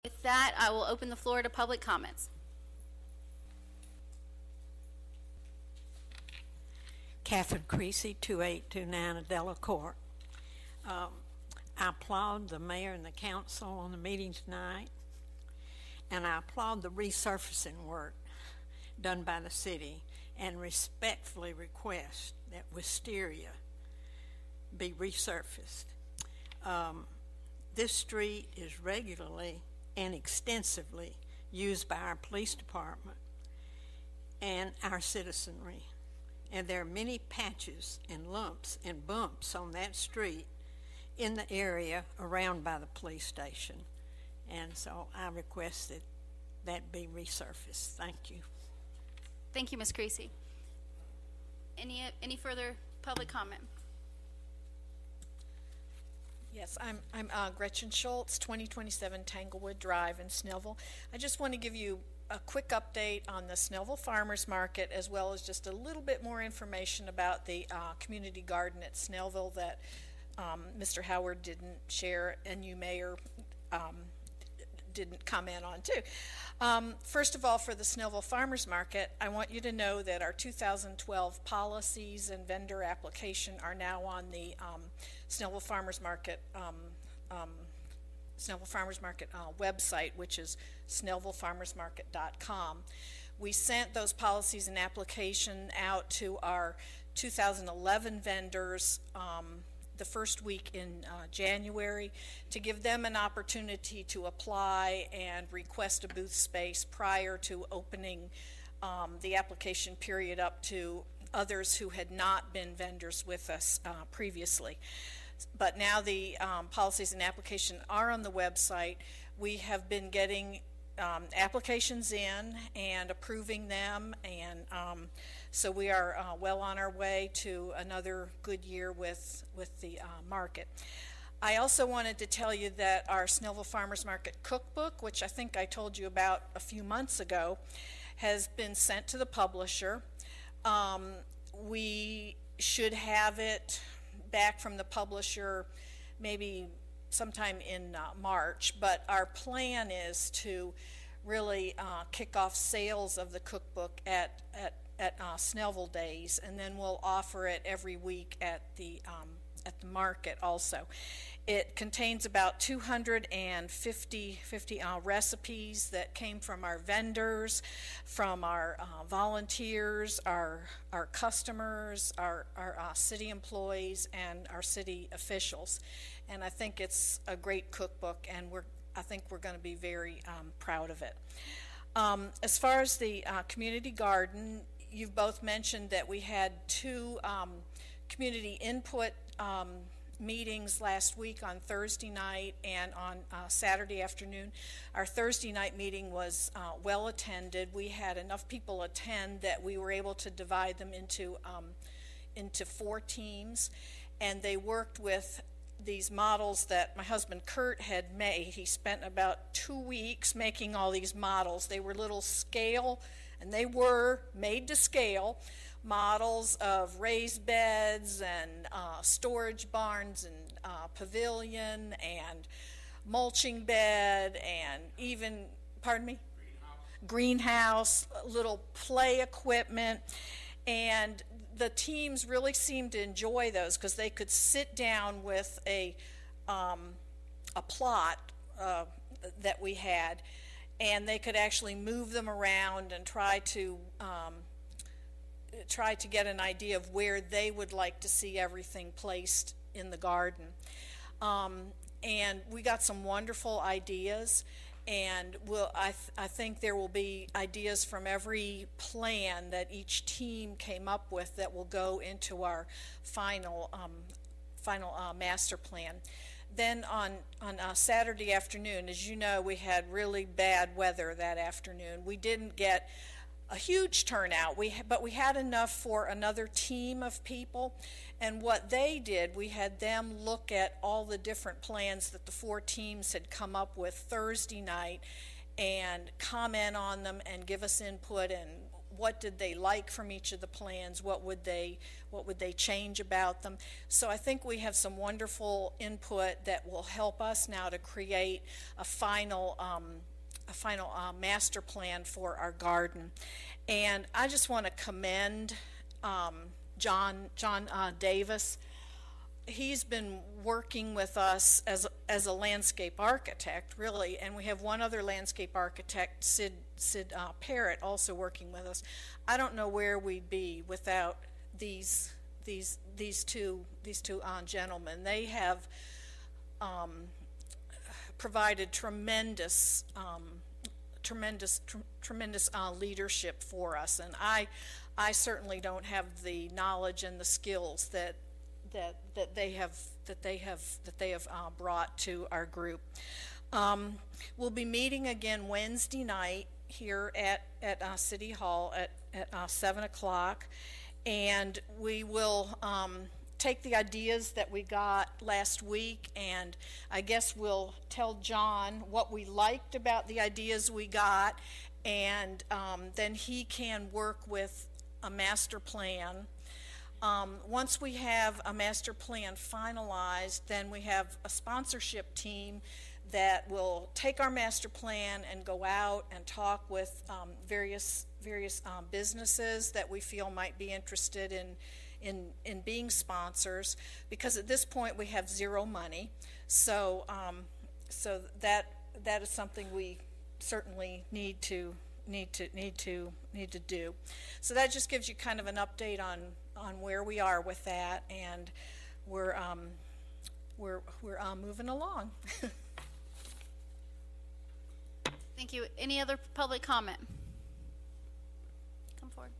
With that, I will open the floor to public comments. Catherine Creasy, 2829 Adela Court. I applaud the mayor and the council on the meeting tonight, and I applaud the resurfacing work done by the city, and respectfully request that Wisteria be resurfaced. This street is regularly and extensively used by our police department and our citizenry. And there are many patches and lumps and bumps on that street in the area around by the police station. And so I request that that be resurfaced. Thank you. Thank you, Ms. Creasy. Any further public comment? Yes, I'm Gretchen Schultz, 2027 Tanglewood Drive in Snellville. I just want to give you a quick update on the Snellville Farmers Market, as well as just a little bit more information about the community garden at Snellville that Mr. Howard didn't share, and you, Mayor, didn't comment on too. First of all, for the Snellville Farmers Market, I want you to know that our 2012 policies and vendor application are now on the Snellville Farmers Market website, which is snellvillefarmersmarket.com. We sent those policies and application out to our 2011 vendors the first week in January to give them an opportunity to apply and request a booth space prior to opening the application period up to others who had not been vendors with us previously. But now the policies and application are on the website. We have been getting applications in and approving them, and so we are well on our way to another good year with the market. I also wanted to tell you that our Snellville Farmers Market cookbook, which I think I told you about a few months ago, has been sent to the publisher. We should have it back from the publisher maybe sometime in March, but our plan is to really kick off sales of the cookbook at Snellville Days, and then we'll offer it every week at the market also. It contains about 250 recipes that came from our vendors, from our volunteers, our customers, our city employees, and our city officials. And I think it's a great cookbook, and I think we're going to be very proud of it. As far as the community garden, you've both mentioned that we had two community input meetings last week on Thursday night and on Saturday afternoon. Our Thursday night meeting was well attended. We had enough people attend that we were able to divide them into 4 teams, and they worked with these models that my husband Kurt had made. He spent about 2 weeks making all these models. They were little scale, and they were made to scale models of raised beds and storage barns and pavilion and mulching bed and even, greenhouse, little play equipment. And the teams really seemed to enjoy those because they could sit down with a plot that we had, and they could actually move them around and try to get an idea of where they would like to see everything placed in the garden. And we got some wonderful ideas, and I think there will be ideas from every plan that each team came up with that will go into our final master plan. Then on Saturday afternoon, as you know, we had really bad weather that afternoon. We didn't get a huge turnout, but we had enough for another team of people. And what they did, we had them look at all the different plans that the 4 teams had come up with Thursday night and comment on them and give us input and what did they like from each of the plans, what would they change about them. So I think we have some wonderful input that will help us now to create a final master plan for our garden. And I just want to commend John Davis. He's been working with us as a landscape architect, really, and we have one other landscape architect, Sid Parrott, also working with us. I don't know where we'd be without these two gentlemen. They have provided tremendous leadership for us, and I certainly don't have the knowledge and the skills that they have brought to our group. We'll be meeting again Wednesday night here at City Hall at 7 o'clock, and we will take the ideas that we got last week, and I guess we'll tell John what we liked about the ideas we got, and then he can work with a master plan. Once we have a master plan finalized, then we have a sponsorship team that will take our master plan and go out and talk with various businesses that we feel might be interested in being sponsors, because at this point we have zero money. So that is something we certainly need to do. So that just gives you kind of an update on where we are with that, and we're moving along. Thank you. Any other public comment? Come forward.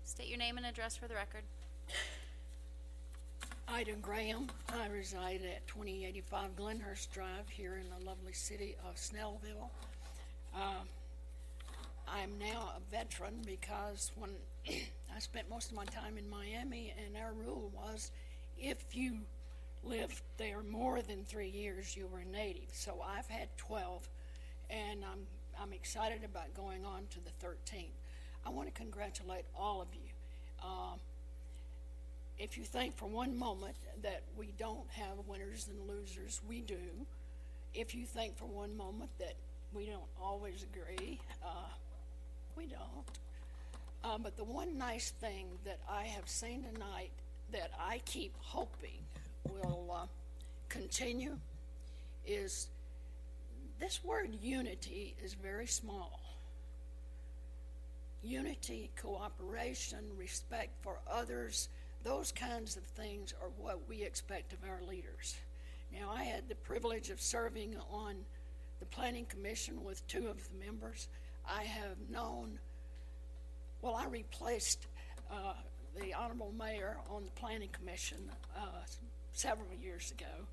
State your name and address for the record. Ida Graham. I reside at 2085 Glenhurst Drive here in the lovely city of Snellville. I'm now a veteran because when I spent most of my time in Miami, and our rule was if you lived there more than 3 years, you were a native. So I've had 12, and I'm excited about going on to the 13th. I want to congratulate all of you. If you think for one moment that we don't have winners and losers, we do. If you think for one moment that we don't always agree, we don't. But the one nice thing that I have seen tonight that I keep hoping will continue is this word unity is very small. Unity, cooperation, respect for others, those kinds of things are what we expect of our leaders. Now, I had the privilege of serving on the Planning Commission with 2 of the members. I have known, well, I replaced the Honorable Mayor on the Planning Commission several years ago,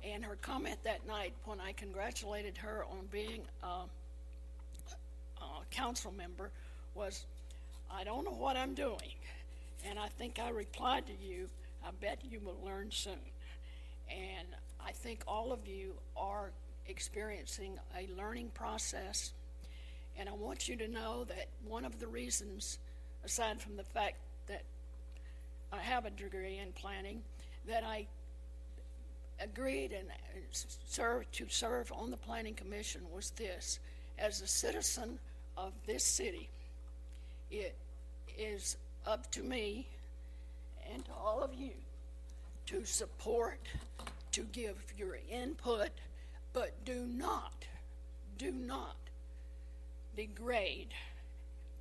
and her comment that night when I congratulated her on being a council member was, I don't know what I'm doing. And I think I replied to you, I bet you will learn soon. And I think all of you are experiencing a learning process. And I want you to know that one of the reasons, aside from the fact that I have a degree in planning, that I agreed and serve on the Planning Commission was this: as a citizen of this city, it is up to me and to all of you to support, to give your input, but do not degrade.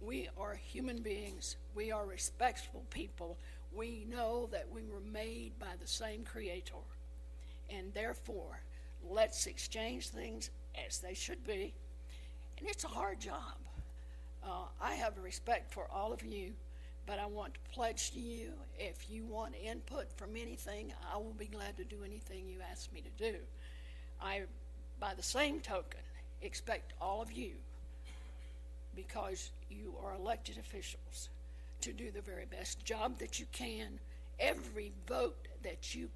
We are human beings. We are respectful people. We know that we were made by the same Creator, and therefore let's exchange things as they should be. And it's a hard job. I have respect for all of you, but I want to pledge to you, if you want input from anything, I will be glad to do anything you ask me to do. I, by the same token, expect all of you, because you are elected officials, to do the very best job that you can. Every vote that you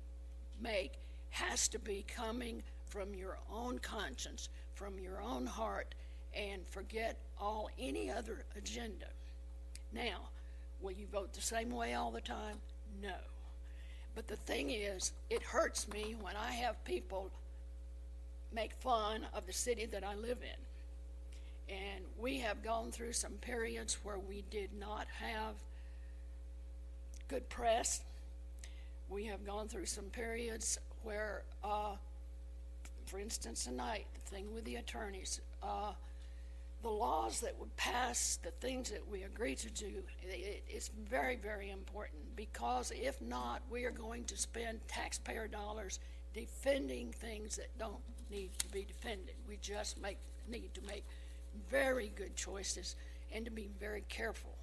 make has to be coming from your own conscience, from your own heart, and forget any other agenda. Now, will you vote the same way all the time? No. But the thing is, it hurts me when I have people make fun of the city that I live in. And we have gone through some periods where we did not have good press. We have gone through some periods where, for instance, tonight, the thing with the attorneys, the laws that would pass, the things that we agree to do, it's very, very important, because if not, we are going to spend taxpayer dollars defending things that don't need to be defended. We just need to make very good choices and to be very careful.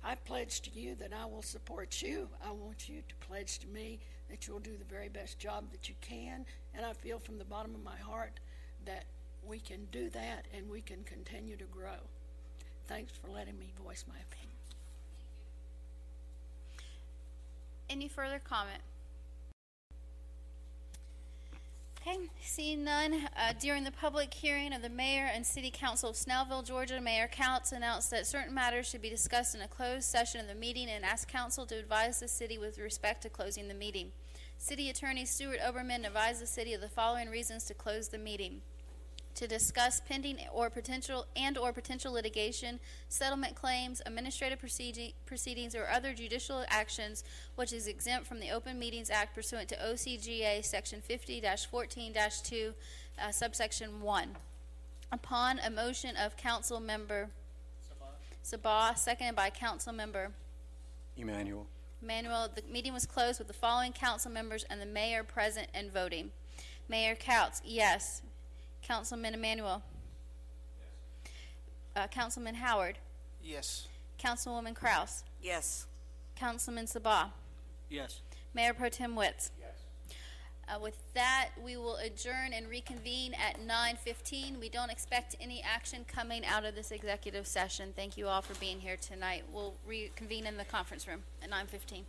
I pledge to you that I will support you. I want you to pledge to me that you'll do the very best job that you can, and I feel from the bottom of my heart that we can do that and we can continue to grow. Thanks for letting me voice my opinion. Any further comment? Okay, seeing none, during the public hearing of the mayor and city council of Snellville, Georgia, Mayor Counts announced that certain matters should be discussed in a closed session of the meeting and asked council to advise the city with respect to closing the meeting. City Attorney Stuart Oberman advised the city of the following reasons to close the meeting: to discuss pending or potential litigation, settlement claims, administrative proceedings, or other judicial actions which is exempt from the Open Meetings Act pursuant to OCGA Section 50-14-2, subsection 1. Upon a motion of Council Member Sabah, seconded by Council Member Emmanuel, the meeting was closed with the following council members and the mayor present and voting. Mayor Couts, yes. Councilman Emmanuel? Yes. Councilman Howard? yes. Councilwoman Kraus? Yes. Councilman Sabah? Yes. Mayor Pro Tem Witz? Yes. With that, we will adjourn and reconvene at 9:15. We don't expect any action coming out of this executive session. Thank you all for being here tonight. We'll reconvene in the conference room at 9:15.